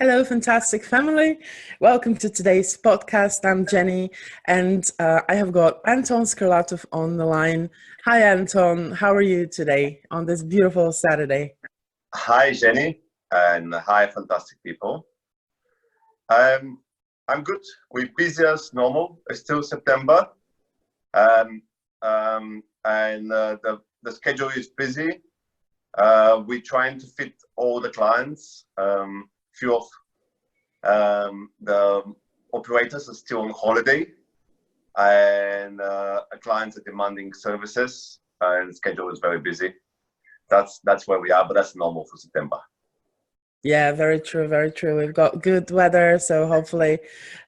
Hello, fantastic family. Welcome to today's podcast. I'm Jenny, and I have got Anton Skarlatov on the line. Hi, Anton. How are you today on this beautiful Saturday? Hi, Jenny, and hi, fantastic people. Um, I'm good. We're busy as normal. It's still September, and the schedule is busy. We're trying to fit all the clients. Few of the operators are still on holiday, and clients are demanding services, and the schedule is very busy. That's where we are, but that's normal for September. Yeah, very true, very true. We've got good weather, so hopefully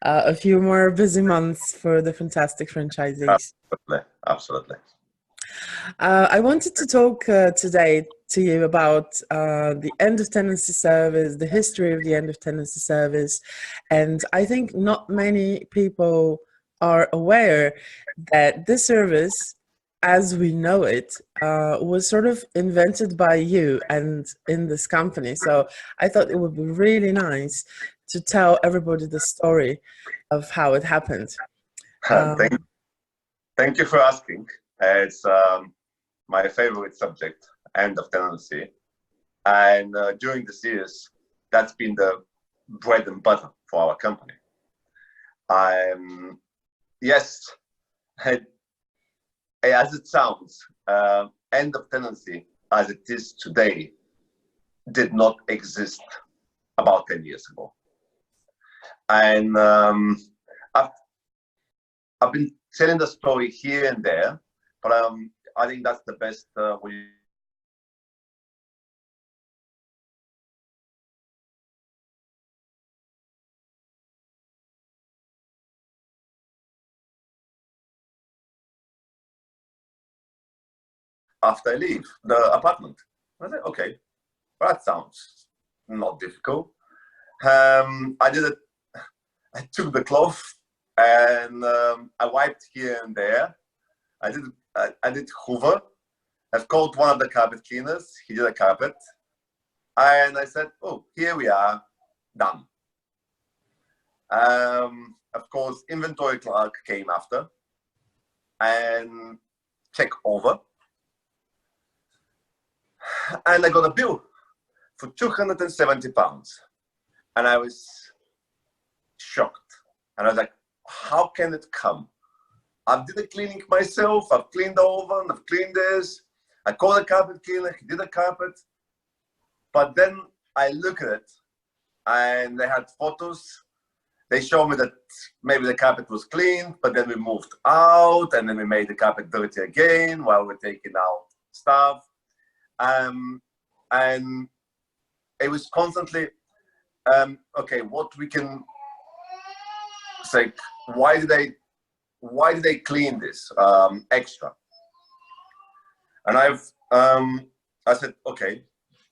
a few more busy months for the fantastic franchisees. Absolutely. I wanted to talk today to you about the end of tenancy service, the history of the end of tenancy service. And I think not many people are aware that this service, as we know it, was sort of invented by you and in this company. So I thought it would be really nice to tell everybody the story of how it happened. Thank you for asking. It's my favorite subject, end of tenancy. And during the years, that's been the bread and butter for our company. Yes, as it sounds, end of tenancy as it is today did not exist about 10 years ago. And I've been telling the story here and there, but I think that's the best way. After I leave the apartment, I said, okay, well, that sounds not difficult. I did it. I took the cloth and I wiped here and there. I did Hoover. I've called one of the carpet cleaners. He did a carpet. And I said, oh, here we are, done. Of course, inventory clerk came after and checked over. And I got a bill for £270. And I was shocked. And I was like, how can it come? I've did the cleaning myself. I've cleaned the oven. I've cleaned this. I called a carpet cleaner. He did the carpet. But then I look at it, and they had photos. They showed me that maybe the carpet was cleaned, but then we moved out, and then we made the carpet dirty again while we're taking out stuff. And it was constantly, okay, what we can say, why did they clean this extra? And I said, okay,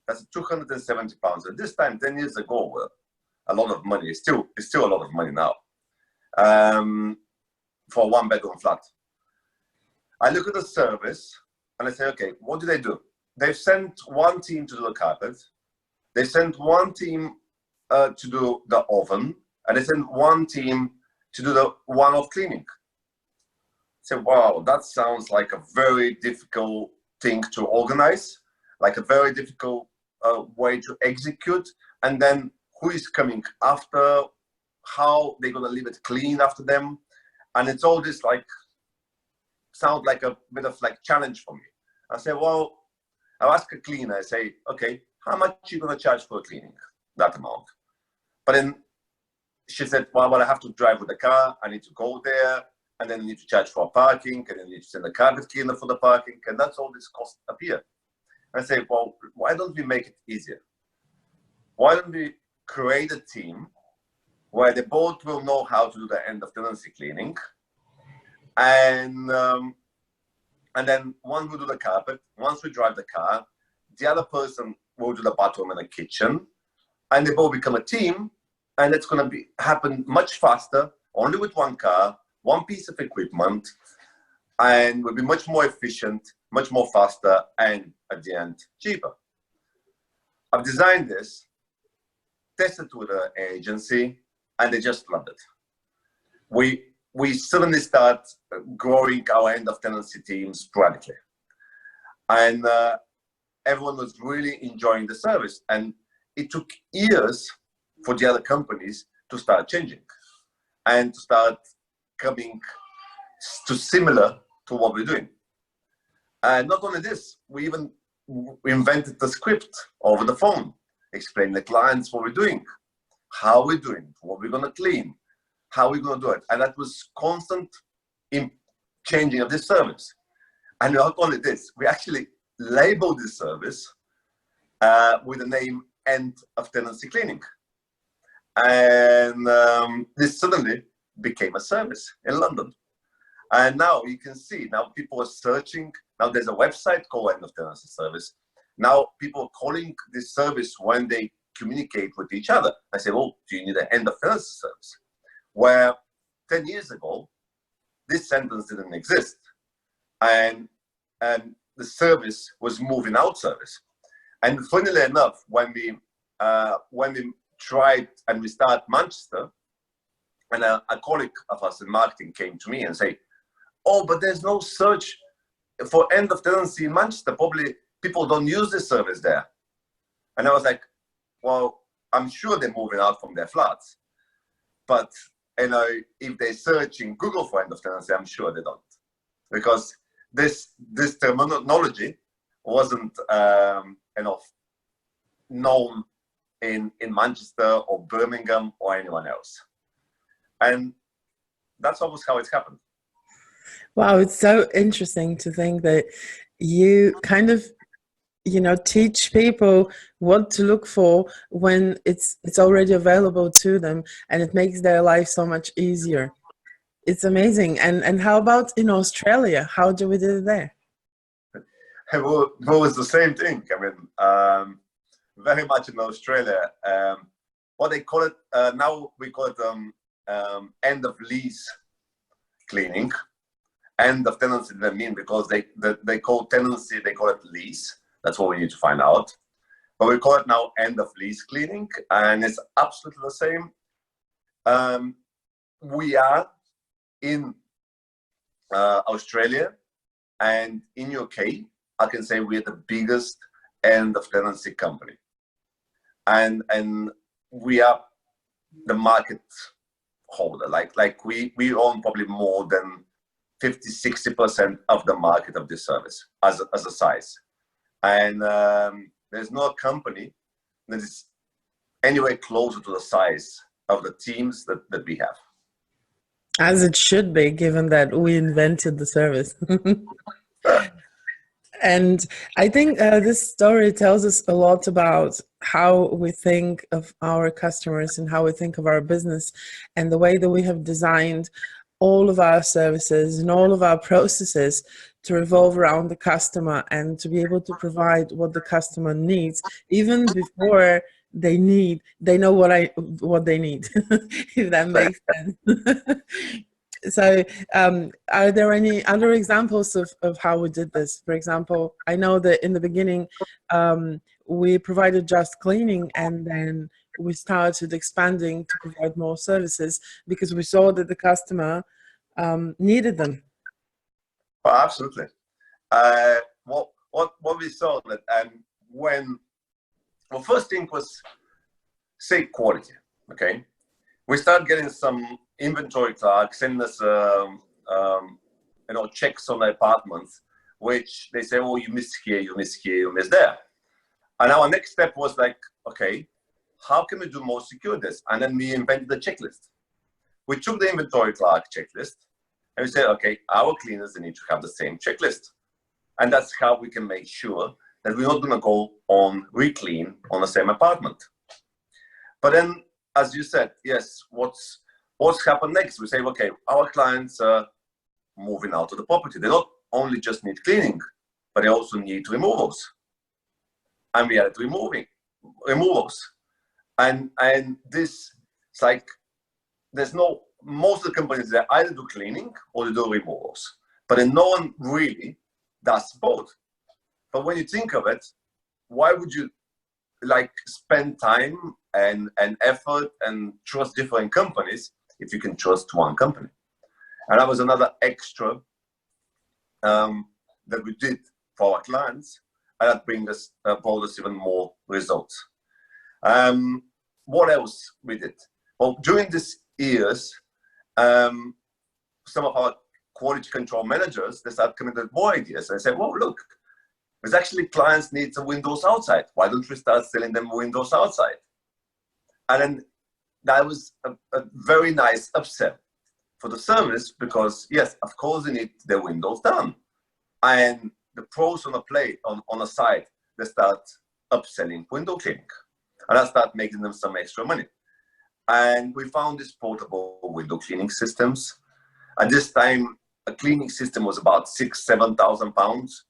that's £270. At this time, 10 years ago, well, a lot of money. It's still a lot of money now for a one-bedroom flat. I look at the service and I say, okay, what do? They've sent one team to do the carpet. They sent one team to do the oven, and they sent one team to do the one-off cleaning. So, wow, that sounds like a very difficult thing to organize, like a very difficult way to execute. And then who is coming after? How they're gonna leave it clean after them? And it's all this like sound like a bit of like challenge for me. I say, well, I'll ask a cleaner. I say, okay, how much are you gonna charge for cleaning? That amount. But then she said, well, I have to drive with the car. I need to go there, and then I need to charge for parking, and then I need to send a carpet cleaner for the parking, and that's all this cost appear. I say, well, why don't we make it easier? Why don't we create a team where they both will know how to do the end of tenancy cleaning, and then one will do the carpet. Once we drive the car, the other person will do the bathroom and the kitchen, and they both become a team, and it's going to happen much faster, only with one car, one piece of equipment, and will be much more efficient, much more faster, and at the end, cheaper. I've designed this tested with an agency, and they just loved it. We suddenly start growing our end of tenancy teams sporadically, and everyone was really enjoying the service. And it took years for the other companies to start changing and to start coming to similar to what we're doing. And not only this, we even invented the script over the phone, explaining the clients what we're doing, how we're doing, what we're going to clean, how we're going to do it. And that was constant in changing of this service. And not only this, we actually labeled this service with the name End of Tenancy Cleaning. And this suddenly became a service in London. And now you can see, now people are searching. Now there's a website called End of Tenancy Service. Now people are calling this service when they communicate with each other. I say, well, do you need an End of Tenancy Service? Where 10 years ago, this sentence didn't exist. And the service was moving out service. And funnily enough, when we tried and we started Manchester, and a colleague of us in marketing came to me and say, oh, but there's no search for end of tenancy in Manchester. Probably people don't use this service there. And I was like, well, I'm sure they're moving out from their flats. But if they search in Google for end of tenancy, I'm sure they don't. Because this terminology wasn't enough known in Manchester or Birmingham or anyone else. And that's almost how it's happened. Wow, it's so interesting to think that you kind of, teach people what to look for when it's already available to them, and it makes their life so much easier. It's amazing. And how about in Australia? How do we do it there? Well, it's the same thing. I mean, very much in Australia. What they call it now, we call it end of lease cleaning. End of tenancy, they mean, because they call tenancy, they call it lease. That's what we need to find out. But we call it now end of lease cleaning, and it's absolutely the same. We are in Australia and in UK. I can say we're the biggest end of tenancy company, and we are the market holder. Like we own probably more than 50-60% of the market of this service as a size. And there's no company that is anywhere closer to the size of the teams that we have. As it should be, given that we invented the service. And I think this story tells us a lot about how we think of our customers and how we think of our business, and the way that we have designed all of our services and all of our processes to revolve around the customer and to be able to provide what the customer needs, even before they know what they need, if that makes sense. So are there any other examples of how we did this? For example, I know that in the beginning we provided just cleaning, and then we started expanding to provide more services because we saw that the customer needed them. Well, absolutely. What we saw that first thing was, say, quality. Okay, we started getting some inventory clerks sending us checks on the apartments, which they say, oh, you missed here, you missed here, you missed there. And our next step was like, okay, how can we do more secure this? And then we invented the checklist. We took the inventory clerk checklist and we said, okay, our cleaners, they need to have the same checklist. And that's how we can make sure that we're not going to go on re-clean on the same apartment. But then, as you said, yes, what's happened next? We say, okay, our clients are moving out of the property. They not only just need cleaning, but they also need removals. And we added removals. And this, it's like, most of the companies, they either do cleaning or they do removals. But then no one really does both. But when you think of it, why would you spend time and effort and trust different companies if you can trust one company. And that was another extra that we did for our clients, and that brought us even more results. What else we did? Well, during these years, some of our quality control managers, they started coming with more ideas. And I said, well, look, there's actually clients need some windows outside. Why don't we start selling them windows outside? And then that was a very nice upsell for the service, because yes, of course they need their windows done. And the pros on a site, they start upselling window cleaning. And I start making them some extra money. And we found these portable window cleaning systems. At this time, a cleaning system was about £6,000–7,000.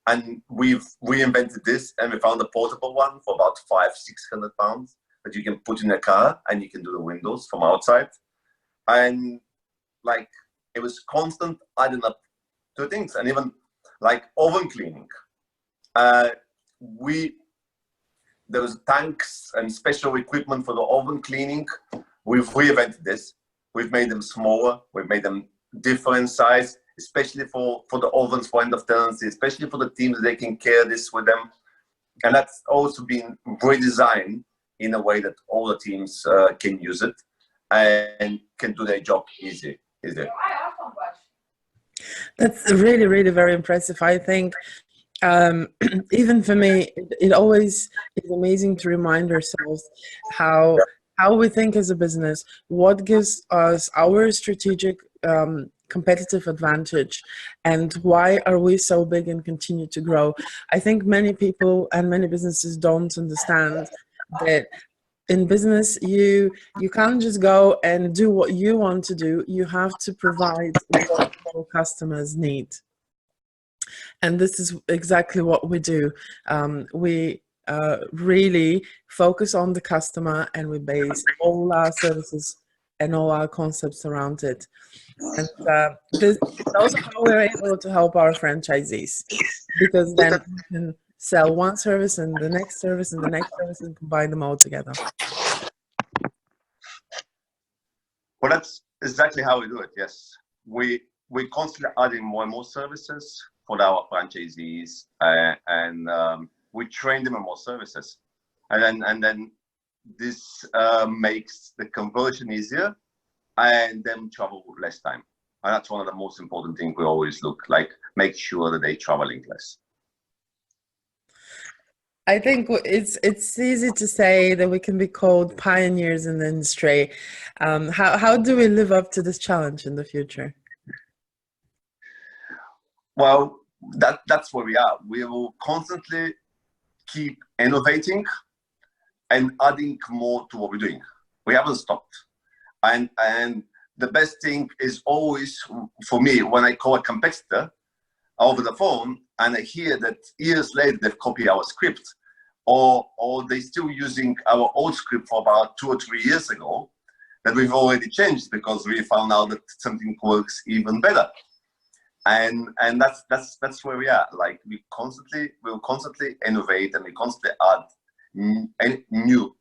And we've reinvented this, and we found a portable one for about £500–600 that you can put in a car, and you can do the windows from outside. And like, it was constant adding up to things. And even like oven cleaning. There was tanks and special equipment for the oven cleaning. We've reinvented this. We've made them smaller. We've made them different size, especially for the ovens for end of tenancy, especially for the teams, they can carry this with them. And that's also been redesigned in a way that all the teams can use it and can do their job easy. That's really, really very impressive. I think even for me, it always is amazing to remind ourselves how we think as a business, what gives us our strategic competitive advantage, and why are we so big and continue to grow. I think many people and many businesses don't understand that in business, you can't just go and do what you want to do. You have to provide what our customers need. And this is exactly what we do. We really focus on the customer, and we base all our services and all our concepts around it. And this is also how we're able to help our franchisees, because then we can sell one service and the next service and the next service and combine them all together. Well, that's exactly how we do it. Yes, we constantly adding more and more services for our franchisees, and we train them in more services, and then this makes the conversion easier and them travel less time. And that's one of the most important things we always look like, make sure that they traveling less. I think it's easy to say that we can be called pioneers in the industry. How do we live up to this challenge in the future? Well, that's where we are. We will constantly keep innovating and adding more to what we're doing. We haven't stopped. And the best thing is always, for me, when I call a competitor over the phone and I hear that years later they've copied our script, or they're still using our old script for about 2 or 3 years ago, that we've already changed because we found out that something works even better. And that's where we are. Like, we'll constantly innovate, and we constantly add new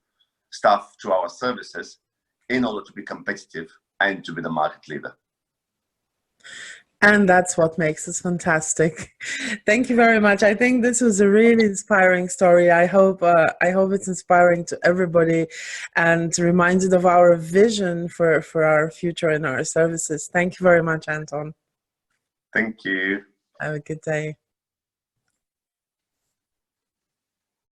stuff to our services in order to be competitive and to be the market leader. And that's what makes us fantastic. Thank you very much. I think this was a really inspiring story. I hope it's inspiring to everybody and reminded of our vision for our future and our services. Thank you very much, Anton. Thank you. Have a good day.